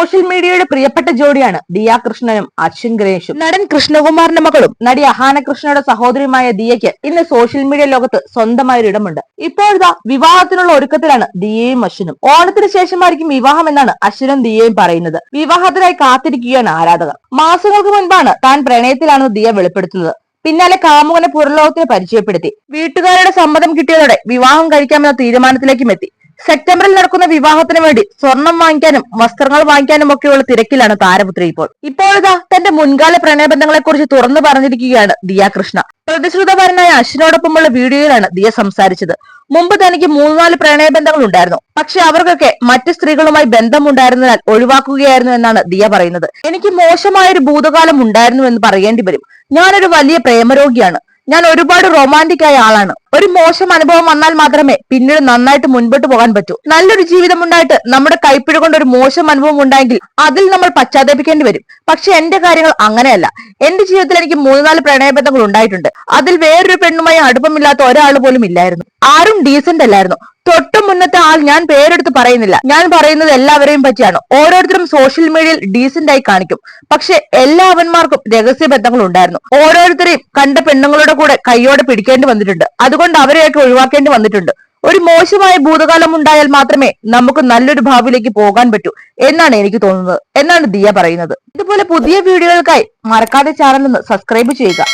Social മീഡിയയുടെ പ്രിയപ്പെട്ട ജോഡിയാണ് ദിയ കൃഷ്ണനും അശ്വിൻ ഗണേഷും. നടൻ കൃഷ്ണകുമാറിന്റെ മകളും നടി അഹാന കൃഷ്ണയുടെ സഹോദരിയുമായ ദിയയ്ക്ക് ഇന്ന് സോഷ്യൽ മീഡിയ ലോകത്ത് സ്വന്തമായൊരു ഇടമുണ്ട്. ഇപ്പോഴത്തെ വിവാഹത്തിനുള്ള ഒരുക്കത്തിലാണ് ദിയയും അശ്വിനും. ഓണത്തിന് ശേഷമായിരിക്കും വിവാഹം എന്നാണ് അശ്വിനും ദിയയും പറയുന്നത്. വിവാഹത്തിനായി കാത്തിരിക്കുകയാണ് ആരാധകർ. മാസങ്ങൾക്ക് മുൻപാണ് താൻ പ്രണയത്തിലാണെന്ന് ദിയ വെളിപ്പെടുത്തുന്നത്. പിന്നാലെ കാമുകനെ പുറലോകത്തിന് പരിചയപ്പെടുത്തി. വീട്ടുകാരുടെ സമ്മതം കിട്ടിയതോടെ വിവാഹം കഴിക്കാമെന്ന തീരുമാനത്തിലേക്കും എത്തി. സെപ്റ്റംബറിൽ നടക്കുന്ന വിവാഹത്തിന് വേണ്ടി സ്വർണം വാങ്ങിക്കാനും വസ്ത്രങ്ങൾ വാങ്ങിക്കാനും ഒക്കെയുള്ള തിരക്കിലാണ് താരപുത്രി ഇപ്പോഴിതാ തന്റെ മുൻകാല പ്രണയബന്ധങ്ങളെ കുറിച്ച് തുറന്നു പറഞ്ഞിരിക്കുകയാണ് ദിയ കൃഷ്ണ. പ്രതിശ്രുതപരനായ അശ്വിനോടൊപ്പമുള്ള വീഡിയോയിലാണ് ദിയ സംസാരിച്ചത്. മുമ്പ് തനിക്ക് 3-4 പ്രണയബന്ധങ്ങൾ ഉണ്ടായിരുന്നു. പക്ഷെ അവർക്കൊക്കെ മറ്റു സ്ത്രീകളുമായി ബന്ധമുണ്ടായിരുന്നതിനാൽ ഒഴിവാക്കുകയായിരുന്നു എന്നാണ് ദിയ പറയുന്നത്. എനിക്ക് മോശമായൊരു ഭൂതകാലം ഉണ്ടായിരുന്നു എന്ന് പറയേണ്ടി വരും. ഞാനൊരു വലിയ പ്രേമരോഗിയാണ്. ഞാൻ ഒരുപാട് റൊമാൻറ്റിക് ആയ ആളാണ്. ഒരു മോശം അനുഭവം വന്നാൽ മാത്രമേ പിന്നീട് നന്നായിട്ട് മുൻപോട്ട് പോകാൻ പറ്റൂ. നല്ലൊരു ജീവിതം ഉണ്ടായിട്ട് നമ്മുടെ കൈപ്പിഴ കൊണ്ട് ഒരു മോശം അനുഭവം ഉണ്ടായെങ്കിൽ അതിൽ നമ്മൾ പശ്ചാത്തപിക്കേണ്ടി വരും. പക്ഷെ എന്റെ കാര്യങ്ങൾ അങ്ങനെയല്ല. എന്റെ ജീവിതത്തിൽ എനിക്ക് 3-4 പ്രണയബന്ധങ്ങൾ ഉണ്ടായിട്ടുണ്ട്. അതിൽ വേറൊരു പെണ്ണുമായി അടുപ്പമില്ലാത്ത ഒരാൾ പോലും ഇല്ലായിരുന്നു. ആരും ഡീസന്റ് അല്ലായിരുന്നു. തൊട്ടു മുന്നത്തെ ആൾ ഞാൻ പേരെടുത്ത് പറയുന്നില്ല. ഞാൻ പറയുന്നത് എല്ലാവരെയും പറ്റിയാണ്. ഓരോരുത്തരും സോഷ്യൽ മീഡിയയിൽ ഡീസന്റ് ആയി കാണിക്കും. പക്ഷെ എല്ലാ അവന്മാർക്കും രഹസ്യ ബന്ധങ്ങൾ ഉണ്ടായിരുന്നു. ഓരോരുത്തരെയും കണ്ട പെണ്ണുങ്ങളുടെ കൂടെ കൈയോടെ പിടിക്കേണ്ടി വന്നിട്ടുണ്ട്. അതുകൊണ്ട് അവരെയൊക്കെ ഒഴിവാക്കേണ്ടി വന്നിട്ടുണ്ട്. ഒരു മോശമായ ഭൂതകാലം ഉണ്ടായാൽ മാത്രമേ നമുക്ക് നല്ലൊരു ഭാവിയിലേക്ക് പോകാൻ പറ്റൂ എന്നാണ് എനിക്ക് തോന്നുന്നത് എന്നാണ് ദിയ പറയുന്നത്. ഇതുപോലെ പുതിയ വീഡിയോകൾക്കായി മറക്കാതെ ചാനൽ ഒന്ന് സബ്സ്ക്രൈബ് ചെയ്യുക.